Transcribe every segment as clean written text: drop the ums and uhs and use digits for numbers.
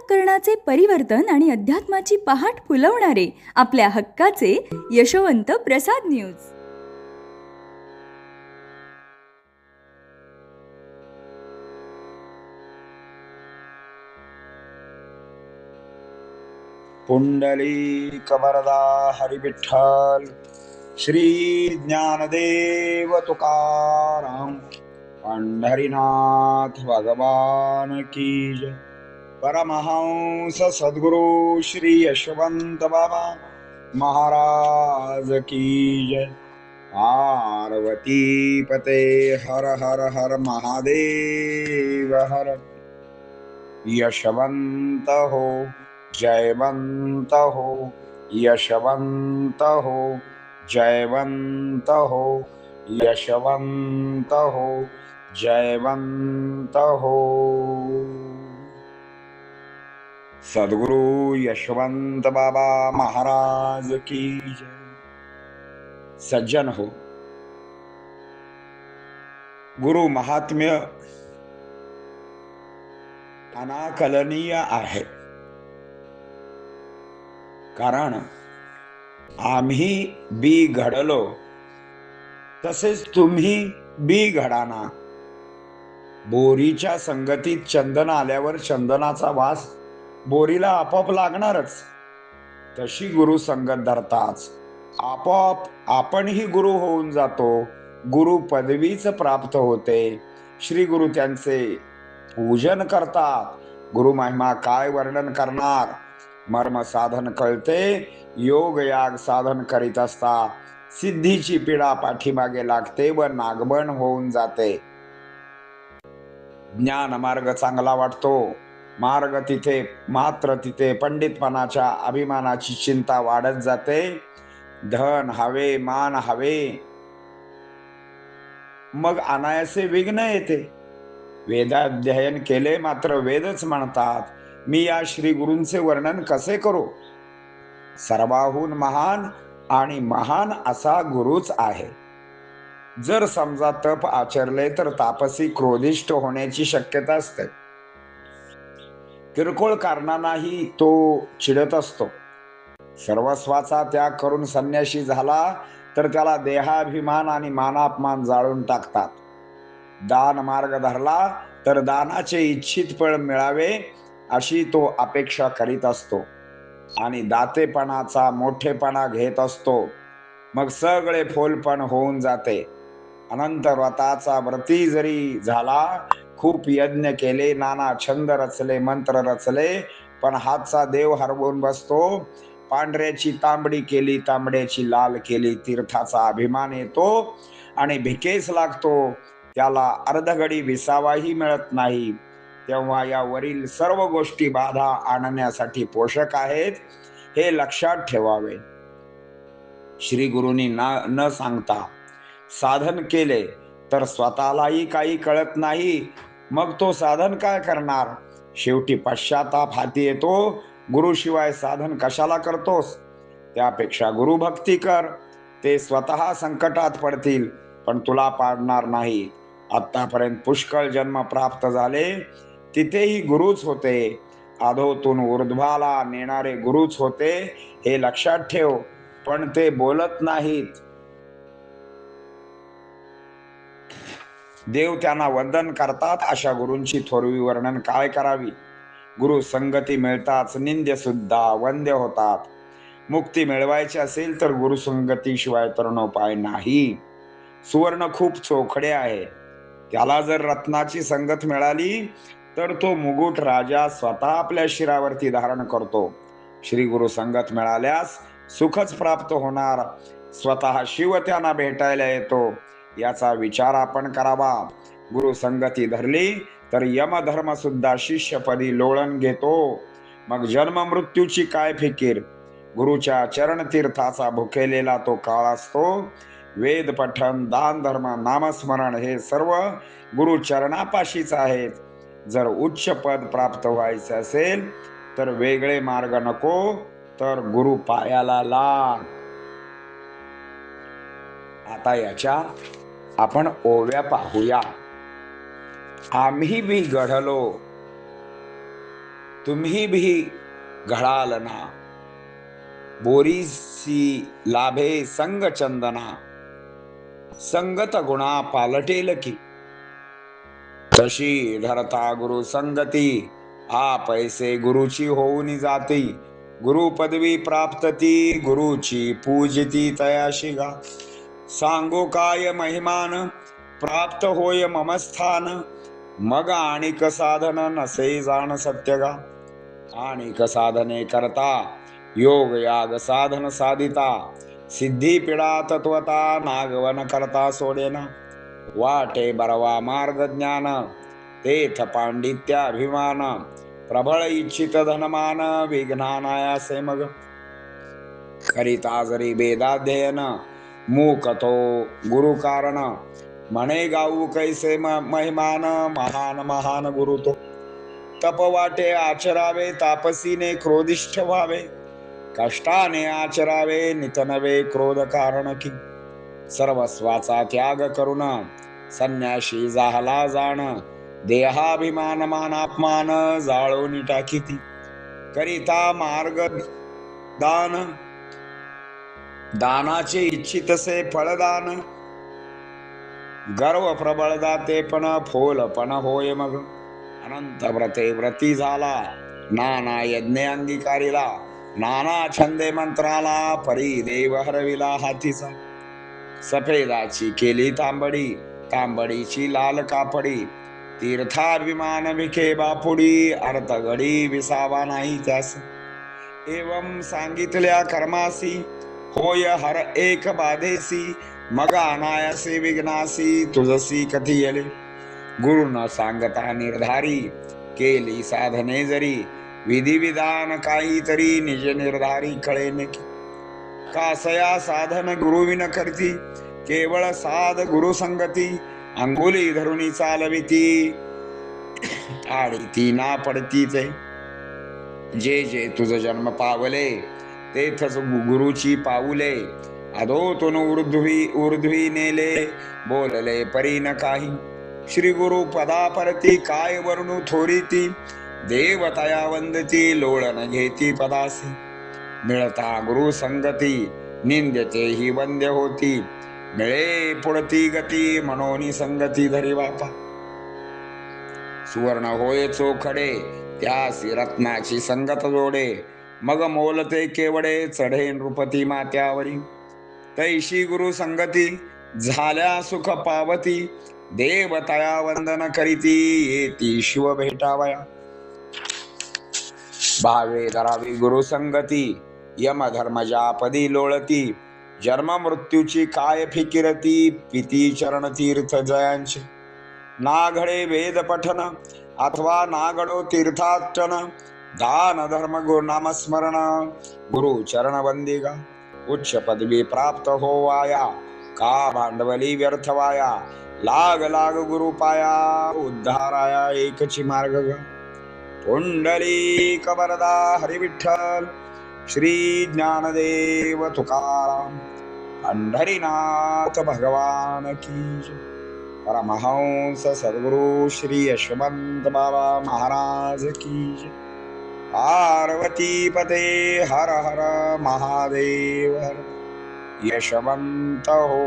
अंतःकरणाचे परिवर्तन आणि अध्यात्माची पहाट फुलवणारे आपल्या हक्काचे यशवंत प्रसाद न्यूज. पुंडलिक वरदा हरी विठ्ठल. श्री ज्ञानदेव तुकाराम पंढरीनाथ भगवान की जय. परमहंस सद्गुरु श्री यशवंत बाबा महाराज की जय. पार्वती पते हर हर हर महादेव हर. यशवंत हो, जयवंत हो, यशवंत हो, जयवंत हो, यशवंत हो, जयवंत हो. सद्गुरु यशवंत बाबा महाराज की जय. सज्जन हो, गुरु महात्म्य अनाकलनीय आहे. कारण आम्ही बी घडलो तसेच तुम्ही बी घडाना. बोरीच्या संगतीत चंदन आल्यावर चंदनाचा वास बोरीला आपोआप लागणारच. तशी गुरु संगत धरताच आपोआप आपणही गुरु होऊन जातो. गुरु पदवीच प्राप्त होते. श्री गुरु त्यांचे पूजन करतात. गुरु महिमा काय वर्णन करणार. मर्म साधन कळते. योग याग साधन करीत असता सिद्धीची पीडा पाठीमागे लागते व नागबन होऊन जाते. ज्ञान मार्ग चांगला वाटतो. मार्ग तिथे मात्र तिथे पंडितपणाच्या अभिमानाची चिंता वाढत जाते. धन हवे, मान हवे, मग अनायासे विघ्न येते. वेदाध्ययन केले मात्र वेदच म्हणतात. मी या श्री गुरूंचे वर्णन कसे करू. सर्वाहून महान आणि महान असा गुरुच आहे. जर समजा तप आचरले तर तापसी क्रोधिष्ठ होण्याची शक्यता असते. किरकोळ कारणांनाही तो चिडत असतो. सर्वस्वाचा त्याग करून संन्याशी झाला तर त्याला देहाभिमान आणि मानापमान जाळून टाकतात. दान मार्ग धरला तर दानाचे इच्छित फळ मिळावे अशी तो अपेक्षा करीत असतो आणि दातेपणाचा मोठेपणा घेत असतो. मग सगळे फोलपण होऊन जाते. अनंत व्रताचा व्रती जरी झाला, खूप यज्ञ केले, नाना छंद रचले, मंत्र रचले, पण हातचा देव हरवून बसतो. पांढऱ्याची तांबडी केली, तांबड्याची लाल केली, तीर्थाचा अभिमान येतो आणि भिकेस लागतो. त्याला अर्धघडी विसावाही मिळत नाही. तेव्हा या वरील सर्व गोष्टी बाधा आणण्यासाठी पोषक आहेत, हे लक्षात ठेवावे. श्री गुरुनी न सांगता साधन केले तर स्वतःलाही काही कळत नाही. मग तो साधन काय करणार. शेवटी पश्चाताप हाती येतो. गुरुशिवाय साधन कशाला करतोस. त्यापेक्षा गुरुभक्ती कर. ते स्वतः संकटात पडतील पण तुला पाडणार नाही. आतापर्यंत पुष्कळ जन्म प्राप्त झाले, तिथेही गुरुच होते. अधोतून ऊर्ध्वाला नेणारे गुरुच होते, हे लक्षात ठेव. पण ते बोलत नाहीत. देव त्यांना वंदन करतात. अशा गुरूंची थोरवी वर्णन काय करावी. गुरु संगती मिळताच निंद्य सुद्धा वंद्य होतात. मुक्ती मिळवायची असेल तर गुरुसंगतीशिवाय तरुणोपाय नाही. सुवर्ण खूप चोखडे आहे. त्याला जर रत्नाची संगत मिळाली तर तो मुकुट राजा स्वतः आपल्या शिरावरती धारण करतो. श्री गुरु संगत मिळाल्यास सुखच प्राप्त होणार. स्वतः शिव त्यांना भेटायला येतो. याचा विचार आपण करावा. गुरु संगती धरली तर यमधर्म सुद्धा शिष्यपदी लोळण घेतो. मग जन्म मृत्यूची काय फिकीर. गुरुच्या चरण तीर्थाचा भुकेलेला तो काळ असतो. वेद पठण, दान धर्म, नामस्मरण हे सर्व गुरु चरणापाशीच आहेत. जर उच्च पद प्राप्त व्हायचे असेल तर वेगळे मार्ग नको, तर गुरु पायाला लाग. आता याच्या आपण ओव्या पाहूया. आम्ही बी घडलो तुम्ही भी घडाल ना, बोरीसी लाभे संग चंदना, संगत गुणा पालटेल की. तशी धरता गुरु संगती, आ पैसे गुरुची होऊन जाती. गुरु पदवी प्राप्तती, गुरुची पूजिती तयाशी गा. सांगो काय महिमान, प्राप्त होय मम स्थान. मग आणिक साधन नसे जाण सत्य गा. आणिक साधने करता, योग याग साधन साधिता. सिद्धी पिढा तत्वता, नागवन करता सोडेना. वाटे बरवा मार्ग ज्ञान, तेथ पांडित्याभिमान. प्रबळ इच्छित धनमान, विघ्नानायासे मग. करिता जरी वेदाध्ययन, मूक तो गुरु कारण. म्हणे गाऊ कैसे महिमान, महान महान गुरु तो. तप वाटे आचरावे, तापसीने क्रोधिष्ठ व्हावे. कष्टाने आचरावे, नितनवे क्रोध कारण की. सर्वस्वाचा त्याग करून, संन्याशी झाला जाण. देहाभिमान मानापमान, जाळून टाकीती. करिता मार्ग दान, दानाचे इच्छितसे फळदान. गर्व प्रबळ जाते पण, फोल पण होय मग. अनंत व्रते व्रती झाला, नाना यज्ञे अंगीकारिला. नाना छंदे मंत्राला, परी देव हरविला हातीचा. सफेदाची केली तांबडी, तांबडीची लाल कापडी. तीर्थाभिमान विखे बापुडी, अर्थ घडी विसावा नाही त्यास. एवं सांगितल्या कर्मासी, होय हर एक बाधेसी. मग अनायासे विघ्नासी, तुझसी कथी येले. गुरु न सांगता निर्धारी, केली साधने जरी. विधी विधान काहीतरी, निज निर्धारी कळेन की. कासया साधन गुरुविन करती, केवळ साध गुरु संगती. अंगुली धरुनी चालविती, आडीती ना पडती ते. जे जे तुझ जन्म पावले, तेथच गुरुची पाऊले. अधोतून ऊर्ध्वी नेले, बोलले परी न काही. श्री गुरु पदा परती, काय वर्णू थोरीती. देवतया वंदती, लोळन घेती पदासी. मिळता गुरु संगती, निंद्यते ही वंद्य होती. मिळे पुढती गती, मनोनी संगती धरी बापा. सुवर्ण होय चोखडे, त्यासी रत्नाची संगत जोडे. मग मोलते केवडे, चढे नृपती मात्यावरी. तैशी गुरु संगती, झाल्या सुख पावती. देवतया वंदन करीती, येती शिव भेटावया. भावे धरावी गुरु संगती, यम धर्मजा पदी लोळती. जन्म मृत्यूची काय फिकिरती, पिती चरण तीर्थ जयांचे. ना घडे वेद पठन, अथवा ना घडो तीर्थाटन. दान धर्म गुरु नामस्मरण, गुरु चरण वंदिगा. उच्च पदवी प्राप्त होवाया, का भांडवली व्यर्थ वाया. लाग लाग गुरु पाया, उद्धाराया एकची मार्ग ग. पुंडलिक वरदा हरी विठ्ठल, श्री ज्ञानदेव तुकाराम. पंढरीनाथ भगवान की जय. परमहंस सद्गुरु श्री यशवंत बाबा महाराज की जय. पार्वती पते हर हर महादेव हर. यशवंत हो,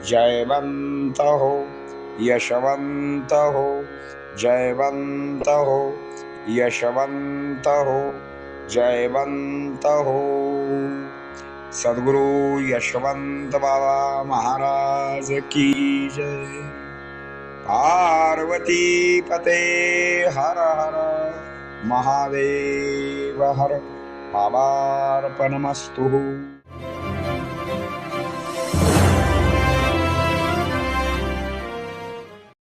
जयवंत हो, यशवंत हो, जयवंत हो, यशवंत हो, जयवंत हो. सद्गुरु यशवंत बाबा महाराज की जय. पार्वती पते हर हर महादेव हर. बाबार्पणमस्तु.